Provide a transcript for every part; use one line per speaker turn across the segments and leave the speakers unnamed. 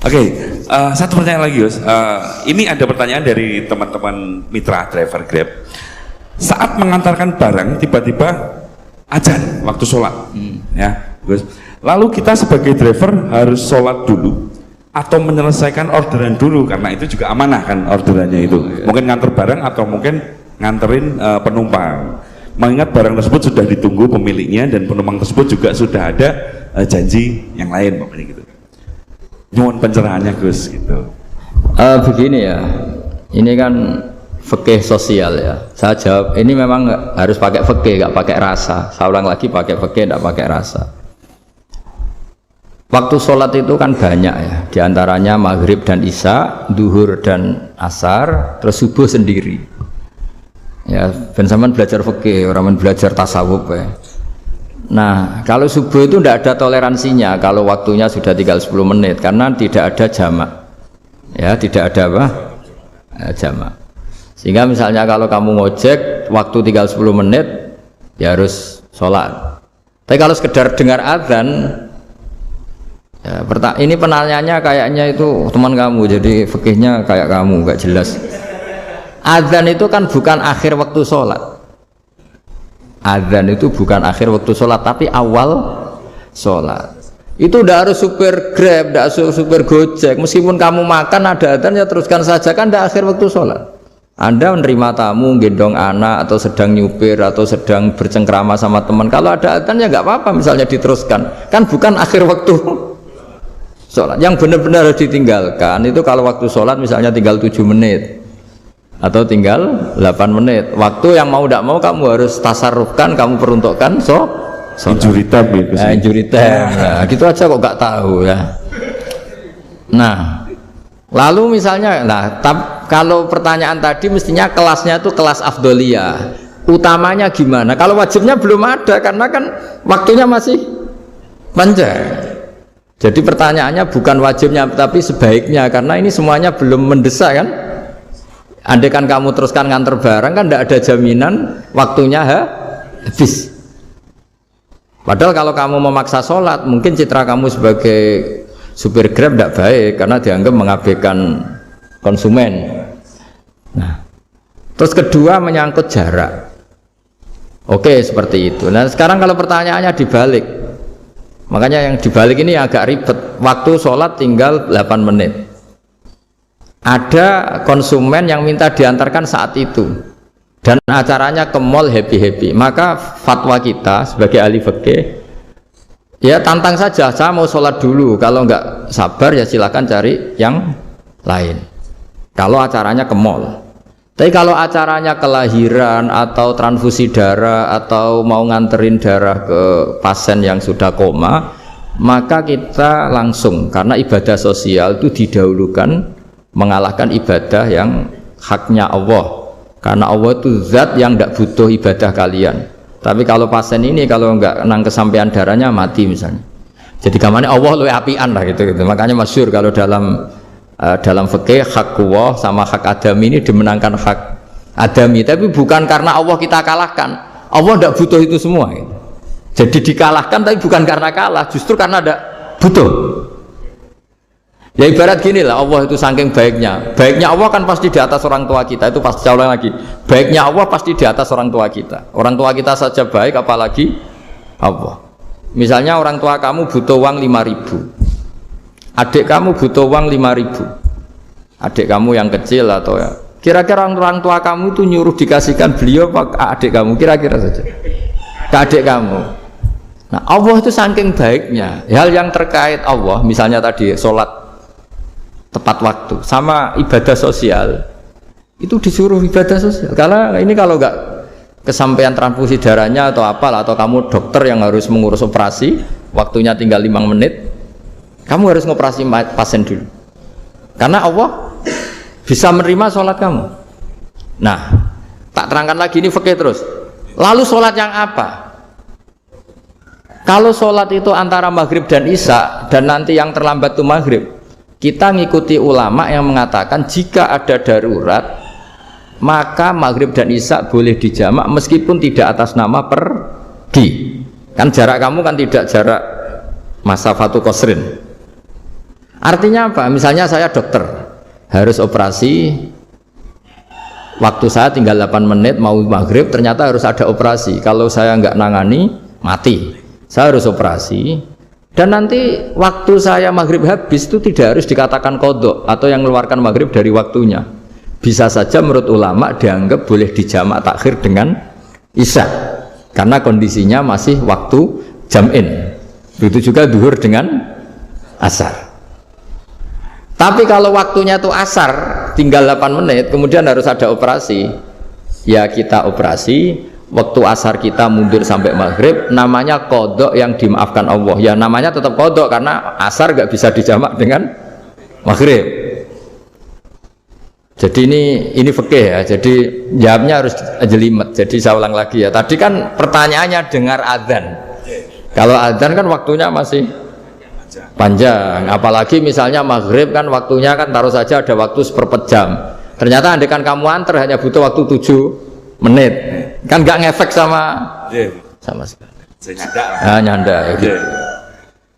Oke, satu pertanyaan lagi, Gus. Ini ada pertanyaan dari teman-teman mitra driver Grab. Saat mengantarkan barang, tiba-tiba azan waktu sholat, ya, Gus. Lalu kita sebagai driver harus sholat dulu atau menyelesaikan orderan dulu, karena itu juga amanah kan orderannya itu. Mungkin nganter barang atau mungkin nganterin penumpang. Mengingat barang tersebut sudah ditunggu pemiliknya dan penumpang tersebut juga sudah ada janji yang lain, pokoknya gitu. Nyuwun pencerahannya, Gus, gitu.
Begini ya, ini kan fikih sosial ya. Saya jawab, ini memang harus pakai fikih, nggak pakai rasa. Saya ulang lagi, pakai fikih, nggak pakai rasa. Waktu sholat itu kan banyak ya, diantaranya maghrib dan isya, duhur dan asar, terus subuh sendiri. Ya, ben sampean belajar fikih, orang belajar tasawuf ya. Nah, kalau subuh itu tidak ada toleransinya kalau waktunya sudah tinggal 10 menit karena tidak ada jamak. Ya, tidak ada apa? Jamak. Sehingga misalnya kalau kamu ngojek waktu tinggal 10 menit ya harus sholat. Tapi kalau sekedar dengar azan ya, ini penanyanya kayaknya itu teman kamu, jadi fikihnya kayak kamu, nggak jelas. Azan itu kan bukan akhir waktu sholat. Azan itu bukan akhir waktu sholat, tapi awal sholat. Itu tidak harus supir Grab, tidak harus supir Gojek. Meskipun kamu makan ada azan, ya teruskan saja, kan tidak akhir waktu sholat. Anda menerima tamu, gendong anak, atau sedang nyupir, atau sedang bercengkrama sama teman. Kalau ada azan ya nggak apa-apa, misalnya diteruskan. Kan bukan akhir waktu sholat. Yang benar-benar harus ditinggalkan itu kalau waktu sholat misalnya tinggal 7 menit. Atau tinggal 8 menit. Waktu yang mau tidak mau kamu harus tasarrufkan, kamu peruntukkan
injury time gitu sih.
Injury time. Nah, gitu aja kok nggak tahu ya. Nah, lalu misalnya, kalau pertanyaan tadi mestinya kelasnya itu kelas afdoliyah. Utamanya gimana? Kalau wajibnya belum ada karena kan waktunya masih panjang. Jadi pertanyaannya bukan wajibnya tapi sebaiknya, karena ini semuanya belum mendesak kan. Andai kan kamu teruskan nganter barang kan tidak ada jaminan waktunya habis. Padahal kalau kamu memaksa sholat, mungkin citra kamu sebagai supir Grab tidak baik karena dianggap mengabaikan konsumen. Nah, terus kedua menyangkut jarak. Oke, seperti itu. Nah, sekarang kalau pertanyaannya dibalik, makanya yang dibalik ini agak ribet. Waktu sholat tinggal 8 menit. Ada konsumen yang minta diantarkan saat itu dan acaranya ke mall happy-happy, maka fatwa kita sebagai ahli fikih ya tantang saja, saya mau sholat dulu, kalau nggak sabar ya silakan cari yang lain kalau acaranya ke mall. Tapi kalau acaranya kelahiran atau transfusi darah atau mau nganterin darah ke pasien yang sudah koma, maka kita langsung, karena ibadah sosial itu didahulukan mengalahkan ibadah yang haknya Allah, karena Allah itu zat yang tidak butuh ibadah kalian. Tapi kalau pasien ini kalau nggak nang kesampaian darahnya mati misalnya, jadi kamarnya Allah lebih apian lah gitu. Makanya masyhur kalau dalam fikih hak Allah sama hak adami ini dimenangkan hak adami, tapi bukan karena Allah kita kalahkan. Allah tidak butuh itu semua gitu. Jadi dikalahkan tapi bukan karena kalah, justru karena tidak butuh. Ya ibarat gini lah, Allah itu saking baiknya Allah kan pasti di atas orang tua kita. Itu pasti jauh lagi, baiknya Allah pasti di atas orang tua kita. Orang tua kita saja baik, apalagi Allah. Misalnya orang tua kamu butuh uang 5.000, adik kamu butuh uang 5.000, adik kamu yang kecil atau ya, kira-kira orang tua kamu itu nyuruh dikasihkan beliau apa adik kamu, kira-kira saja ke adik kamu. Nah, Allah itu saking baiknya, hal yang terkait Allah, misalnya tadi sholat tepat waktu sama ibadah sosial itu disuruh ibadah sosial. Karena ini kalau nggak kesampaian transfusi darahnya atau apalah, atau kamu dokter yang harus mengurus operasi, waktunya tinggal 5 menit, kamu harus ngoperasi pasien dulu karena Allah bisa menerima sholat kamu. Nah, tak terangkan lagi, ini fikih terus. Lalu sholat yang apa? Kalau sholat itu antara maghrib dan isya, dan nanti yang terlambat itu maghrib, kita ngikuti ulama yang mengatakan jika ada darurat maka maghrib dan isya boleh dijamak meskipun tidak atas nama pergi. Kan jarak kamu kan tidak jarak masafatu qasrin. Artinya apa? Misalnya saya dokter, harus operasi, waktu saya tinggal 8 menit mau maghrib, ternyata harus ada operasi. Kalau saya nggak nangani, mati. Saya harus operasi. Dan nanti waktu saya maghrib habis itu tidak harus dikatakan qadha atau yang mengeluarkan maghrib dari waktunya. Bisa saja menurut ulama dianggap boleh dijamak takhir dengan isya, karena kondisinya masih waktu jam'in. Begitu juga duhur dengan asar. Tapi kalau waktunya itu asar, tinggal 8 menit, kemudian harus ada operasi, ya kita operasi, waktu asar kita mundur sampai maghrib, namanya qadha yang dimaafkan Allah. Ya namanya tetap qadha karena asar gak bisa dijamak dengan maghrib. Jadi ini fikih ya, jadi jawabnya harus jelimet. Jadi saya ulang lagi ya, tadi kan pertanyaannya dengar adzan. Kalau adzan kan waktunya masih panjang, apalagi misalnya maghrib kan waktunya kan taruh saja ada waktu seperempat jam. Ternyata andekan kamu antar hanya butuh waktu 7 menit, kan nggak ngefek sama sekali. Nyanda. Gitu.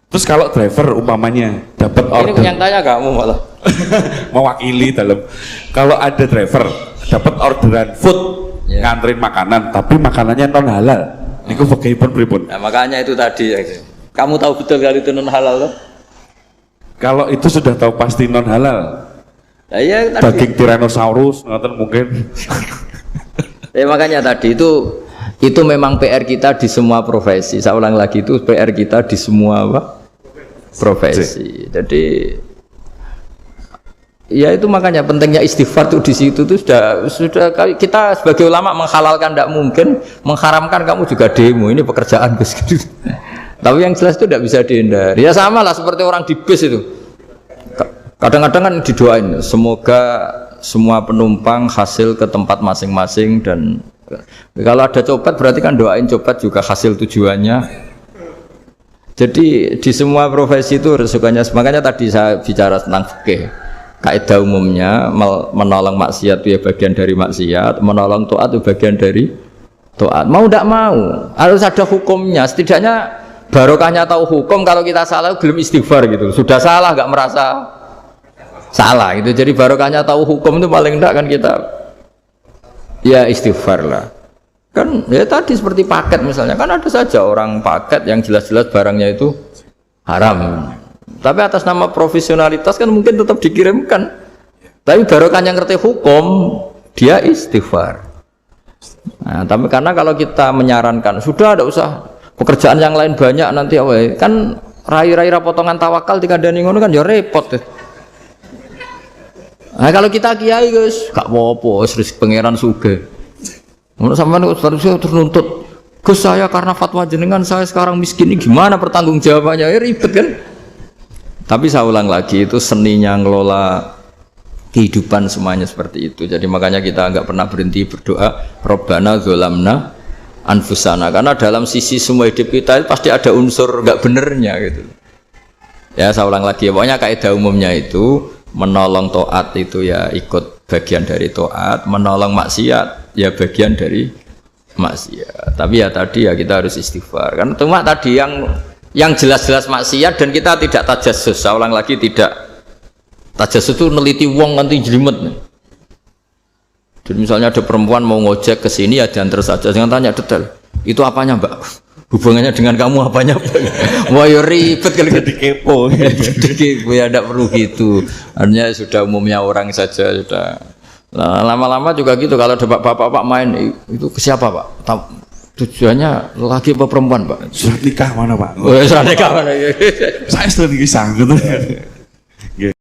Terus kalau driver umpamanya dapat order,
ini yang tanya kamu malah
mewakili dalam, kalau ada driver dapat orderan food, nganterin makanan, tapi makanannya non halal, niku fakihipun pripun?
Nah, makanya itu tadi. Kamu tahu betul kalau itu non halal loh?
Kalau itu sudah tahu pasti non halal.
Nah, ya,
daging Tyrannosaurus ngoten mungkin.
Ya makanya tadi itu memang PR kita di semua profesi. Saya ulang lagi, itu PR kita di semua profesi. Jadi ya itu makanya pentingnya istighfar tuh di situ tuh sudah kita sebagai ulama menghalalkan tidak mungkin, mengharamkan kamu juga demo, ini pekerjaan Gus. Tapi yang jelas itu tidak bisa dihindari. Ya sama lah seperti orang di bis itu. Kadang-kadang kan didoain, semoga semua penumpang hasil ke tempat masing-masing, dan kalau ada copet berarti kan doain copet juga hasil tujuannya. Jadi di semua profesi itu resikonya. Makanya tadi saya bicara tentang fikih. Kaidah umumnya menolong maksiat itu ya bagian dari maksiat, menolong taat itu bagian dari taat. Mau tidak mau harus ada hukumnya. Setidaknya barokahnya tahu hukum. Kalau kita salah belum istighfar gitu, sudah salah nggak merasa salah gitu. Jadi barokahnya tahu hukum itu paling enggak kan kita ya istighfar lah. Kan ya tadi seperti paket misalnya, kan ada saja orang paket yang jelas-jelas barangnya itu haram, tapi atas nama profesionalitas kan mungkin tetap dikirimkan. Tapi barokahnya ngerti hukum, dia istighfar. Nah, tapi karena kalau kita menyarankan sudah ada usah pekerjaan yang lain banyak nanti kan rai-rai potongan tawakal dikandani ngono kan ya repot deh. Nah kalau kita kiai guys, gak apa-apa, serius pangeran sugih. Menurut sampean harusnya ternuntut, Gus saya karena fatwa jenengan saya sekarang miskin, ini gimana pertanggung jawabannya? Ya ribet kan? Tapi saya ulang lagi, itu seninya ngelola kehidupan semuanya seperti itu. Jadi makanya kita nggak pernah berhenti berdoa, Robbana zolamna anfusana, karena dalam sisi semua hidup kita pasti ada unsur nggak benernya gitu. Ya saya ulang lagi, pokoknya kaidah umumnya itu menolong taat itu ya ikut bagian dari taat, menolong maksiat ya bagian dari maksiat. Tapi ya tadi ya kita harus istighfar. Kan cuma tadi yang jelas-jelas maksiat dan kita tidak tajassus. Saya ulang lagi, tidak tajassus itu neliti wong nanti jelimet. Jadi misalnya ada perempuan mau ngojek ke sini ya diantar saja, jangan tanya detail. Itu apanya Mbak? Hubungannya dengan kamu apanya? Wah ya ribet kalau jadi kepo. Jadi kepo ya tidak perlu gitu. Artinya sudah umumnya orang saja sudah. Nah, lama-lama juga gitu. Kalau ada bapak-bapak main itu ke siapa Pak? Tujuannya laki apa perempuan Pak?
Surat nikah mana Pak?
Oh, surat nikah mana?
Saya sudah nikah gitu.